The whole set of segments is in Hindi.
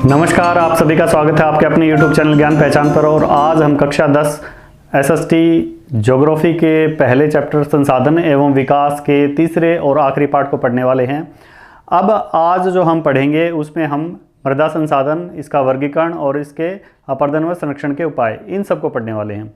नमस्कार, आप सभी का स्वागत है आपके अपने YouTube चैनल ज्ञान पहचान पर। और आज हम कक्षा 10 एसएसटी ज्योग्राफी के पहले चैप्टर संसाधन एवं विकास के तीसरे और आखिरी पार्ट को पढ़ने वाले हैं। अब आज जो हम पढ़ेंगे उसमें हम मृदा संसाधन, इसका वर्गीकरण और इसके अपर्दन व संरक्षण के उपाय, इन सब को पढ़ने वाले हैं।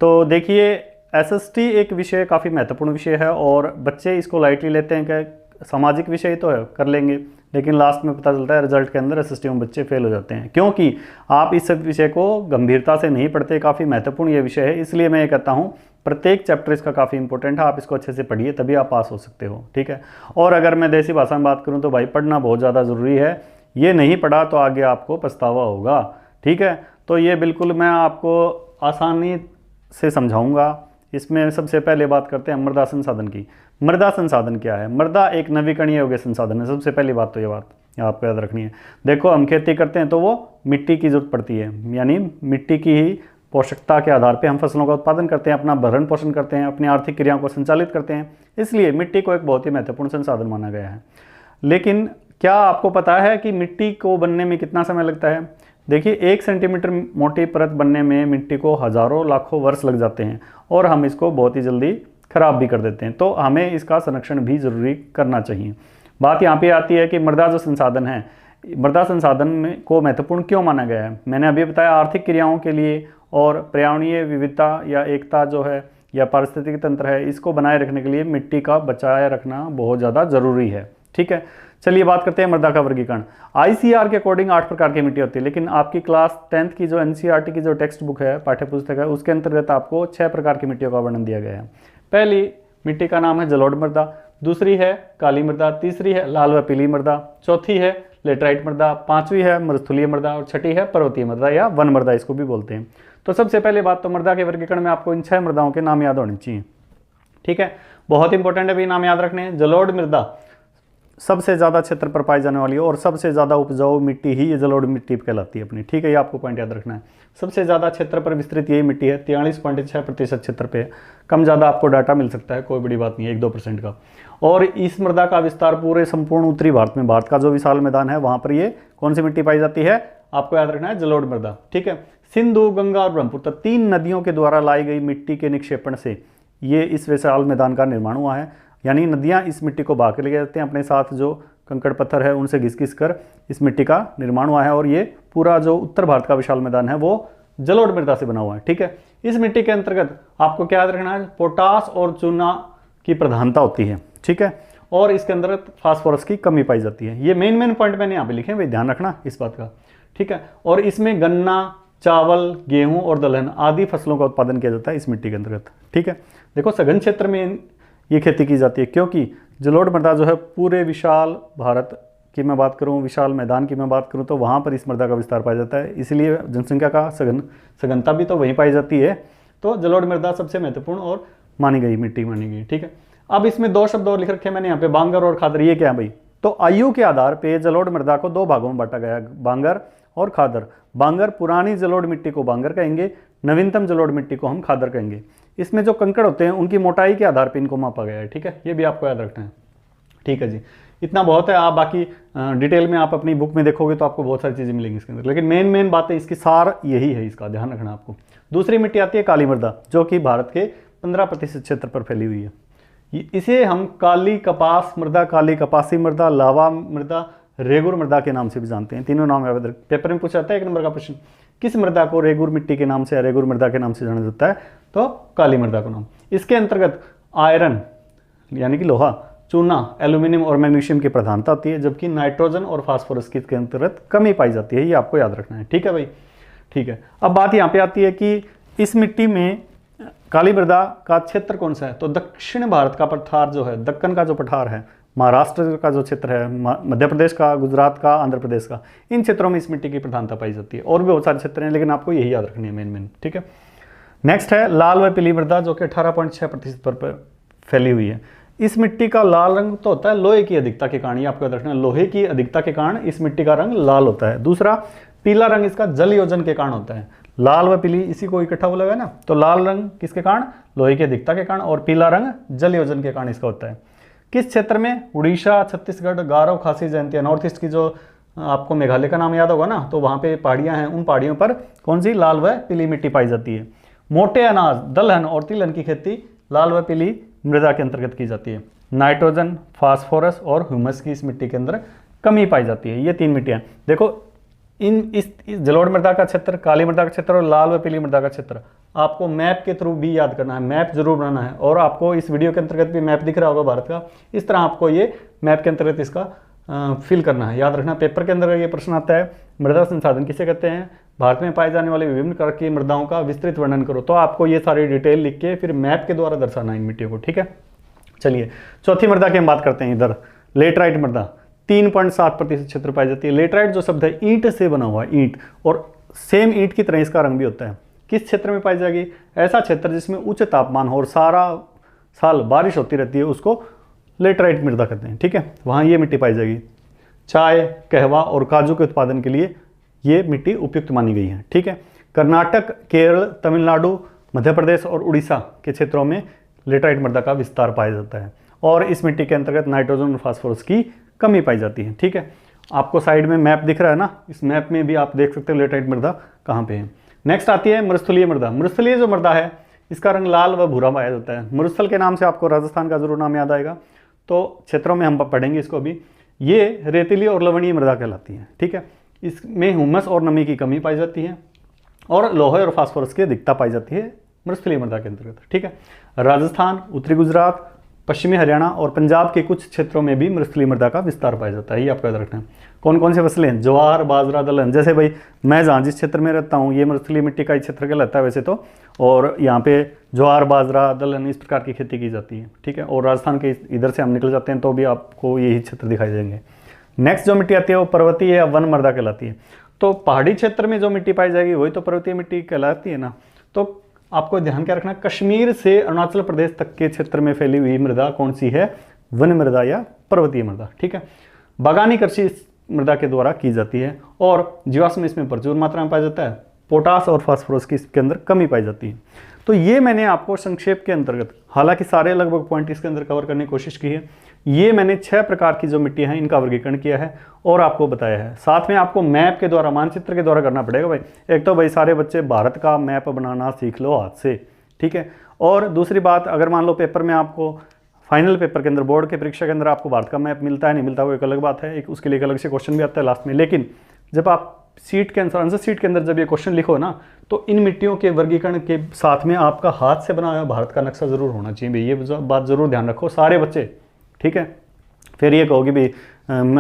तो देखिए, एसएसटी एक विषय काफ़ी महत्वपूर्ण विषय है और बच्चे इसको लाइटली लेते हैं कि सामाजिक विषय तो है, कर लेंगे, लेकिन लास्ट में पता चलता है रिजल्ट के अंदर एसएसटी में बच्चे फेल हो जाते हैं क्योंकि आप इस विषय को गंभीरता से नहीं पढ़ते। काफ़ी महत्वपूर्ण ये विषय है, इसलिए मैं ये कहता हूँ प्रत्येक चैप्टर इसका काफ़ी इंपॉर्टेंट है। आप इसको अच्छे से पढ़िए, तभी आप पास हो सकते हो, ठीक है। और अगर मैं देसी भाषा में बात करूँ तो भाई पढ़ना बहुत ज़्यादा ज़रूरी है। ये नहीं पढ़ा तो आगे आपको पछतावा होगा, ठीक है। तो ये बिल्कुल मैं आपको आसानी से समझाऊँगा। इसमें सबसे पहले बात करते हैं मृदा संसाधन की। मृदा संसाधन क्या है? मृदा एक नवीकरणीय योग्य संसाधन है। सबसे पहली बात तो ये बात आपको याद रखनी है। देखो, हम खेती करते हैं तो वो मिट्टी की जरूरत पड़ती है, यानी मिट्टी की ही पोषकता के आधार पे हम फसलों का उत्पादन करते हैं, अपना भरण पोषण करते हैं, अपनी आर्थिक क्रियाओं को संचालित करते हैं। इसलिए मिट्टी को एक बहुत ही महत्वपूर्ण संसाधन माना गया है। लेकिन क्या आपको पता है कि मिट्टी को बनने में कितना समय लगता है? देखिए, 1 सेंटीमीटर मोटी परत बनने में मिट्टी को हजारों लाखों वर्ष लग जाते हैं और हम इसको बहुत ही जल्दी खराब भी कर देते हैं। तो हमें इसका संरक्षण भी जरूरी करना चाहिए। बात यहाँ पे आती है कि मृदा जो संसाधन है, मृदा संसाधन में को महत्वपूर्ण क्यों माना गया है? मैंने अभी बताया, आर्थिक क्रियाओं के लिए और पर्यावरणीय विविधता या एकता जो है या पारिस्थितिकी तंत्र है, इसको बनाए रखने के लिए मिट्टी का बचाए रखना बहुत ज़्यादा जरूरी है, ठीक है। चलिए बात करते हैं मृदा का वर्गीकरण। आईसीआर के अकॉर्डिंग 8 प्रकार की मिट्टी होती है, लेकिन आपकी क्लास 10th की जो एनसीईआरटी की जो टेक्स्ट बुक है, पाठ्य पुस्तक है, उसके अंतर्गत आपको 6 प्रकार की मिट्टियों का वर्णन दिया गया है। पहली मिट्टी का नाम है जलोढ़ मृदा, दूसरी है काली मृदा, तीसरी है लाल व पीली मृदा, चौथी है लेटराइट मृदा, पांचवी है मरुस्थलीय मृदा और छठी है पर्वतीय मृदा या वन मृदा, इसको भी बोलते हैं। तो सबसे पहले बात तो मृदा के वर्गीकरण में आपको इन 6 मृदाओं के नाम याद होने चाहिए, ठीक है। बहुत इंपॉर्टेंट है भी नाम याद रखने। जलोढ़ मृदा सबसे ज़्यादा क्षेत्र पर पाई जाने वाली है और सबसे ज़्यादा उपजाऊ मिट्टी ही ये जलोढ़ मिट्टी कहलाती है अपनी, ठीक है। ये आपको पॉइंट याद रखना है। सबसे ज़्यादा क्षेत्र पर विस्तृत यही मिट्टी है, 43.6% क्षेत्र पे। कम ज़्यादा आपको डाटा मिल सकता है, कोई बड़ी बात नहीं है, 1-2% का। और इस मृदा का विस्तार पूरे संपूर्ण उत्तरी भारत में, भारत का जो विशाल मैदान है वहाँ पर ये कौन सी मिट्टी पाई जाती है? आपको याद रखना है जलोढ़ मृदा, ठीक है। सिंधु, गंगा और ब्रह्मपुत्र 3 नदियों के द्वारा लाई गई मिट्टी के निक्षेपण से ये इस विशाल मैदान का निर्माण हुआ है। यानी नदियाँ इस मिट्टी को बहा के ले जाते हैं, अपने साथ जो कंकड़ पत्थर है उनसे घिस घिस कर इस मिट्टी का निर्माण हुआ है। और ये पूरा जो उत्तर भारत का विशाल मैदान है वो जलोढ़ मृदा से बना हुआ है, ठीक है। इस मिट्टी के अंतर्गत आपको क्या याद रखना है? पोटास और चूना की प्रधानता होती है, ठीक है। और इसके अंतर्गत फास्फोरस की कमी पाई जाती है। ये मेन पॉइंट मैंने यहाँ पे लिखे हैं, भाई ध्यान रखना इस बात का, ठीक है। और इसमें गन्ना, चावल, गेहूं और दलहन आदि फसलों का उत्पादन किया जाता है इस मिट्टी के अंतर्गत, ठीक है। देखो, सघन क्षेत्र में ये खेती की जाती है क्योंकि जलोढ़ मृदा जो है पूरे विशाल भारत की मैं बात करूं, विशाल मैदान की मैं बात करूं, तो वहाँ पर इस मृदा का विस्तार पाया जाता है। इसलिए जनसंख्या का सघनता भी तो वहीं पाई जाती है। तो जलोढ़ मृदा सबसे महत्वपूर्ण और मानी गई मिट्टी मानी गई, ठीक है। अब इसमें 2 शब्द और लिख रखे हैं मैंने यहाँ पे, बांगर और खादर। ये क्या है भाई? तो आयु के आधार पर जलोढ़ मृदा को 2 भागों में बांटा गया है, बांगर और खादर। बांगर पुरानी जलोढ़ मिट्टी को बांगर कहेंगे, नवीनतम जलोढ़ मिट्टी को हम खादर कहेंगे। इसमें जो कंकड़ होते हैं उनकी मोटाई के आधार पर इनको मापा गया है, ठीक है। ये भी आपको याद रखना है, ठीक है जी। इतना बहुत है। आप बाकी डिटेल में आप अपनी बुक में देखोगे तो आपको बहुत सारी चीज़ें मिलेंगी इसके अंदर, लेकिन मेन बात है इसकी सार यही है, इसका ध्यान रखना आपको। दूसरी मिट्टी आती है काली मृदा, जो कि भारत के 15% क्षेत्र पर फैली हुई है। इसे हम काली कपास मृदा, काली कपासी मृदा, लावा मृदा, रेगुर मृदा के नाम से भी जानते हैं। तीनों नाम याद रख। पेपर में पूछा जाता है 1 नंबर का प्रश्न, किस मृदा को रेगुर मिट्टी के नाम से या रेगुर मृदा के नाम से जाना जाता है? तो काली मृदा को नाम। इसके अंतर्गत आयरन यानी कि लोहा, चूना, एल्यूमिनियम और मैग्नीशियम की प्रधानता होती है, जबकि नाइट्रोजन और फास्फोरस की इसके अंतर्गत कमी पाई जाती है। ये आपको याद रखना है, ठीक है भाई, ठीक है। अब बात यहाँ पे आती है कि इस मिट्टी में काली मृदा का क्षेत्र कौन सा है? तो दक्षिण भारत का पठार जो है, दक्कन का जो पठार है, महाराष्ट्र का जो क्षेत्र है, मध्य प्रदेश का, गुजरात का, आंध्र प्रदेश का, इन क्षेत्रों में इस मिट्टी की प्रधानता पाई जाती है। और भी बहुत सारे क्षेत्र हैं, लेकिन आपको यही याद रखनी है मेन, ठीक है। नेक्स्ट है लाल व पीली मृदा, जो कि 18.6% पर फैली हुई है। इस मिट्टी का लाल रंग तो होता है लोहे की अधिकता के कारण, ये आपको याद रखना है, लोहे की अधिकता के कारण इस मिट्टी का रंग लाल होता है। दूसरा, पीला रंग इसका जल योजन के कारण होता है। लाल व पीली इसी को इकट्ठा बोला गया ना, तो लाल रंग किसके कारण? लोहे की अधिकता के कारण, और पीला रंग जल योजन के कारण इसका होता है। किस क्षेत्र में? उड़ीसा, छत्तीसगढ़, गारो, खासी, जयंतिया, नॉर्थ ईस्ट की जो आपको मेघालय का नाम याद होगा ना, तो वहाँ पे पहाड़ियाँ हैं, उन पहाड़ियों पर कौन सी लाल व पीली मिट्टी पाई जाती है। मोटे अनाज दलहन और तिलहन की खेती लाल व पीली मृदा के अंतर्गत की जाती है। नाइट्रोजन, फास्फोरस और ह्यूमस की इस मिट्टी के अंदर कमी पाई जाती है। ये 3 मिट्टियाँ देखो, इस जलोढ़ मृदा का क्षेत्र, काली मृदा का क्षेत्र और लाल व पीली मृदा का क्षेत्र आपको मैप के थ्रू भी याद करना है, मैप जरूर बनाना है। और आपको इस वीडियो के अंतर्गत भी मैप दिख रहा होगा भारत का, इस तरह आपको ये मैप के अंतर्गत इसका फिल करना है। याद रखना, पेपर के अंदर ये प्रश्न आता है, मृदा संसाधन किसे कहते हैं, भारत में पाए जाने वाले विभिन्न प्रकार की मृदाओं का विस्तृत वर्णन करो। तो आपको ये सारी डिटेल लिख के फिर मैप के द्वारा दर्शाना है इन मिट्टियों को, ठीक है। चलिए चौथी मृदा की हम बात करते हैं। इधर लेटराइट मृदा 3.7% क्षेत्र पाई जाती है। लेटराइट जो शब्द है ईंट से बना हुआ है, ईंट, और सेम ईंट की तरह इसका रंग भी होता है। किस क्षेत्र में पाई जाएगी, ऐसा क्षेत्र जिसमें उच्च तापमान हो और सारा साल बारिश होती रहती है, उसको लेटराइट मृदा कहते हैं, ठीक है। वहाँ ये मिट्टी पाई जाएगी। चाय, कहवा और काजू के उत्पादन के लिए ये मिट्टी उपयुक्त मानी गई है, ठीक है। कर्नाटक, केरल, तमिलनाडु, मध्य प्रदेश और उड़ीसा के क्षेत्रों में लेटराइट मृदा का विस्तार पाया जाता है और इस मिट्टी के अंतर्गत नाइट्रोजन और फास्फोरस की कमी पाई जाती है, ठीक है। आपको साइड में मैप दिख रहा है ना, इस मैप में भी आप देख सकते हो लेटराइट मृदा कहाँ पे है। नेक्स्ट आती है मरुस्थलीय मृदा। मरुस्थलीय जो मृदा है इसका रंग लाल व भूरा पाया जाता है। मरुस्थल के नाम से आपको राजस्थान का जरूर नाम याद आएगा, तो क्षेत्रों में हम पढ़ेंगे इसको अभी। ये रेतीली और लवणीय मृदा कहलाती है, ठीक है। इसमें हुमस और नमी की कमी पाई जाती है और लोहे और फास्फोरस की अधिकता पाई जाती है मरुस्थलीय मृदा के अंतर्गत, ठीक है। राजस्थान, उत्तरी गुजरात, पश्चिमी हरियाणा और पंजाब के कुछ क्षेत्रों में भी मरुस्थलीय मृदा का विस्तार पाया जाता है। ये आपको याद रखना है। कौन कौन से फसलें, ज्वार, बाजरा, दलहन। जैसे भाई मैं जहाँ जिस क्षेत्र में रहता हूँ ये मरुस्थलीय मिट्टी का ही क्षेत्र कहलाता है वैसे तो, और यहाँ पे ज्वार, बाजरा, दलहन इस प्रकार की खेती की जाती है, ठीक है। और राजस्थान के इधर से हम निकल जाते हैं तो भी आपको यही क्षेत्र दिखाई देंगे। नेक्स्ट जो मिट्टी आती है वो पर्वतीय या वन मृदा कहलाती है। तो पहाड़ी क्षेत्र में जो मिट्टी पाई जाएगी वही तो पर्वतीय मिट्टी कहलाती है ना। तो आपको ध्यान क्या रखना, कश्मीर से अरुणाचल प्रदेश तक के क्षेत्र में फैली हुई मृदा कौन सी है, वन मृदा या पर्वतीय मृदा, ठीक है। बागानी कृषि इस मृदा के द्वारा की जाती है और जीवाश्म इसमें प्रचुर मात्रा में पाया जाता है। पोटास और फास्फोरस की इसके अंदर कमी पाई जाती है। तो ये मैंने आपको संक्षेप के अंतर्गत, हालांकि सारे लगभग पॉइंट इसके अंदर कवर करने की कोशिश की है। ये मैंने 6 प्रकार की जो मिट्टी हैं इनका वर्गीकरण किया है और आपको बताया है। साथ में आपको मैप के द्वारा, मानचित्र के द्वारा करना पड़ेगा भाई। एक तो भाई सारे बच्चे भारत का मैप बनाना सीख लो हाथ से, ठीक है। और दूसरी बात, अगर मान लो पेपर में आपको फाइनल पेपर के अंदर, बोर्ड के परीक्षा के अंदर आपको भारत का मैप मिलता है नहीं मिलता वो एक अलग बात है, एक उसके लिए एक अलग से क्वेश्चन भी आता है लास्ट में। लेकिन जब आप सीट के आंसर सीट के अंदर जब ये क्वेश्चन लिखो ना, तो इन मिट्टियों के वर्गीकरण के साथ में आपका हाथ से बनाया भारत का नक्शा जरूर होना चाहिए भाई। ये बात जरूर ध्यान रखो सारे बच्चे, ठीक है। फिर ये कहोगे भाई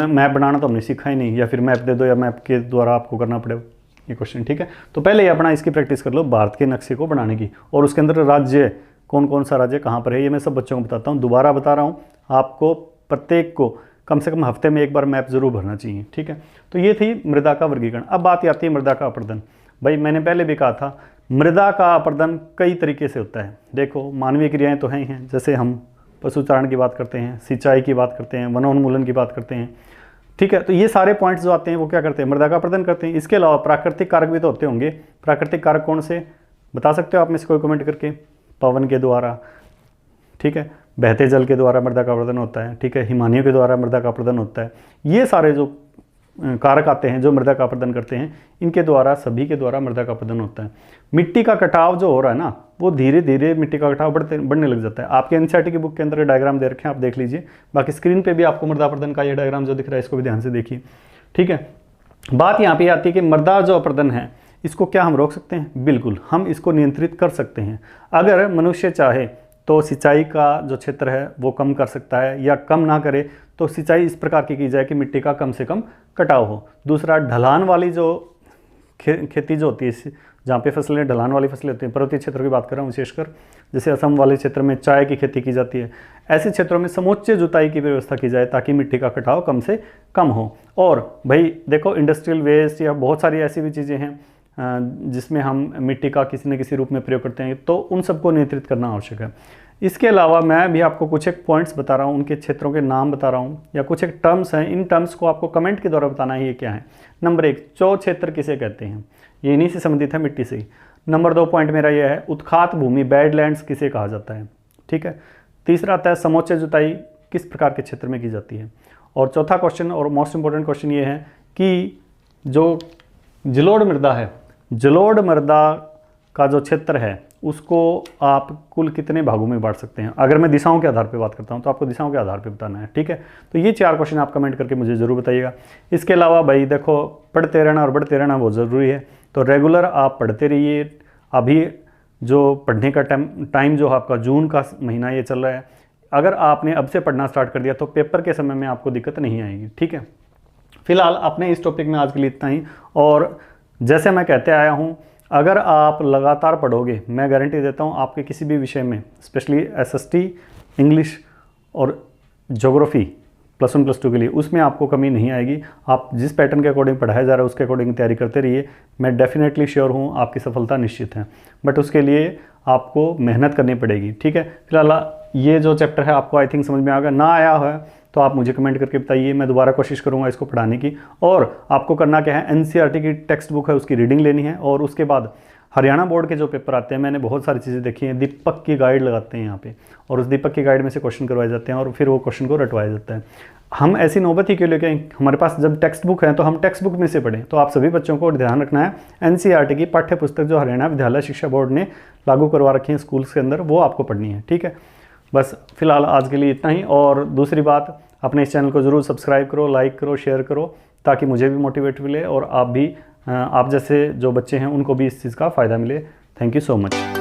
मैप बनाना तो हमने सीखा ही नहीं, या फिर मैप दे दो या मैप के द्वारा आपको करना पड़े ये क्वेश्चन, ठीक है। तो पहले ये अपना इसकी प्रैक्टिस कर लो भारत के नक्शे को बनाने की, और उसके अंदर राज्य कौन कौन सा राज्य कहाँ पर है ये मैं सब बच्चों को बताता हूँ। दोबारा बता रहा हूँ, आपको प्रत्येक को कम से कम हफ्ते में एक बार मैप जरूर भरना चाहिए, ठीक है। तो ये थी मृदा का वर्गीकरण। अब बात आती है मृदा का अपर्दन। भाई मैंने पहले भी कहा था मृदा का अपर्दन कई तरीके से होता है। देखो मानवीय क्रियाएं तो हैं ही हैं, जैसे हम पशुचारण की बात करते हैं, सिंचाई की बात करते हैं, वनोन्मूलन की बात करते हैं, ठीक है। तो ये सारे पॉइंट्स जो आते हैं वो क्या करते हैं, मृदा का अपर्दन करते हैं। इसके अलावा प्राकृतिक कारक भी तो होते होंगे। प्राकृतिक कारक कौन से बता सकते हो आप में से कोई कमेंट करके। पवन के द्वारा, ठीक है, बहते जल के द्वारा मृदा का अपर्दन होता है, ठीक है, हिमानियों के द्वारा मृदा का अपर्दन होता है। ये सारे जो कारक आते हैं जो मृदा का अपर्दन करते हैं, इनके द्वारा सभी के द्वारा मृदा का अपर्दन होता है। मिट्टी का कटाव जो हो रहा है ना, वो धीरे धीरे मिट्टी का कटाव बढ़ने लग जाता है। आपके एनसीईआरटी की बुक के अंदर डायग्राम दे रखे हैं, आप देख लीजिए। बाकी स्क्रीन पे भी आपको मृदा अपर्दन का ये डायग्राम जो दिख रहा है इसको भी ध्यान से देखिए, ठीक है। बात यहाँ पे आती है कि मृदा जो अपर्दन है इसको क्या हम रोक सकते हैं? बिल्कुल, हम इसको नियंत्रित कर सकते हैं। अगर मनुष्य चाहे तो सिंचाई का जो क्षेत्र है वो कम कर सकता है, या कम ना करे तो सिंचाई इस प्रकार की जाए कि मिट्टी का कम से कम कटाव हो। दूसरा, ढलान वाली जो खेती जो होती है, जहाँ पे फसलें ढलान वाली फसलें होती हैं, पर्वतीय क्षेत्रों की बात कर रहा हूँ विशेषकर, जैसे असम वाले क्षेत्र में चाय की खेती की जाती है, ऐसे क्षेत्रों में समूचे जुताई की व्यवस्था की जाए ताकि मिट्टी का कटाव कम से कम हो। और भाई देखो इंडस्ट्रियल वेस्ट या बहुत सारी ऐसी भी चीज़ें हैं जिसमें हम मिट्टी का किसी न किसी रूप में प्रयोग करते हैं, तो उन सबको नियंत्रित करना आवश्यक है। इसके अलावा मैं भी आपको कुछ एक पॉइंट्स बता रहा हूँ, उनके क्षेत्रों के नाम बता रहा हूँ, या कुछ एक टर्म्स हैं, इन टर्म्स को आपको कमेंट के द्वारा बताना है ये क्या है। नंबर 1, चौ क्षेत्र किसे कहते हैं, ये इन्हीं से संबंधित है, मिट्टी से ही। नंबर 2 पॉइंट मेरा ये है, उत्खात भूमि बैडलैंड्स किसे कहा जाता है, ठीक है। तीसरा आता है समोच्च जुताई किस प्रकार के क्षेत्र में की जाती है। और चौथा क्वेश्चन और मोस्ट इंपॉर्टेंट क्वेश्चन ये है कि जो जलोढ़ मृदा है, जलोढ़ मृदा का जो क्षेत्र है उसको आप कुल कितने भागों में बांट सकते हैं। अगर मैं दिशाओं के आधार पे बात करता हूं तो आपको दिशाओं के आधार पे बताना है, ठीक है। तो ये 4 क्वेश्चन आप कमेंट करके मुझे ज़रूर बताइएगा। इसके अलावा भाई देखो, पढ़ते रहना और बढ़ते रहना बहुत ज़रूरी है, तो रेगुलर आप पढ़ते रहिए। अभी जो पढ़ने का टाइम जो आपका जून का महीना ये चल रहा है, अगर आपने अब से पढ़ना स्टार्ट कर दिया तो पेपर के समय में आपको दिक्कत नहीं आएगी, ठीक है। फिलहाल अपने इस टॉपिक में आज के लिए इतना ही। और जैसे मैं कहते आया हूँ, अगर आप लगातार पढ़ोगे, मैं गारंटी देता हूँ आपके किसी भी विषय में, स्पेशली एसएसटी, इंग्लिश और ज्योग्राफी +1 +2 के लिए, उसमें आपको कमी नहीं आएगी। आप जिस पैटर्न के अकॉर्डिंग पढ़ाया जा रहा है उसके अकॉर्डिंग तैयारी करते रहिए। मैं डेफिनेटली श्योर हूँ आपकी सफलता निश्चित है, बट उसके लिए आपको मेहनत करनी पड़ेगी, ठीक है। फिलहाल ये जो चैप्टर है आपको आई थिंक समझ में आ गया। ना आया है तो आप मुझे कमेंट करके बताइए, मैं दोबारा कोशिश करूंगा इसको पढ़ाने की। और आपको करना क्या है, एनसीईआरटी की टेक्स्ट बुक है उसकी रीडिंग लेनी है, और उसके बाद हरियाणा बोर्ड के जो पेपर आते हैं, मैंने बहुत सारी चीज़ें देखी हैं, दीपक की गाइड लगाते हैं यहाँ पे, और उस दीपक की गाइड में से क्वेश्चन करवाए जाते हैं और फिर वो क्वेश्चन को रटवाया जाता है। हम ऐसी नौबत ही क्यों लेके, हमारे पास जब टेक्स्ट बुक है तो हम टेक्स्ट बुक में से पढ़ें। तो आप सभी बच्चों को ध्यान रखना है, एनसीईआरटी की पाठ्य पुस्तक जो हरियाणा विद्यालय शिक्षा बोर्ड ने लागू करवा रखी है स्कूल्स के अंदर, वो आपको पढ़नी है, ठीक है। बस फिलहाल आज के लिए इतना ही। और दूसरी बात, अपने इस चैनल को ज़रूर सब्सक्राइब करो, लाइक करो, शेयर करो, ताकि मुझे भी मोटिवेट मिले और आप जैसे जो बच्चे हैं उनको भी इस चीज़ का फ़ायदा मिले। Thank you so much.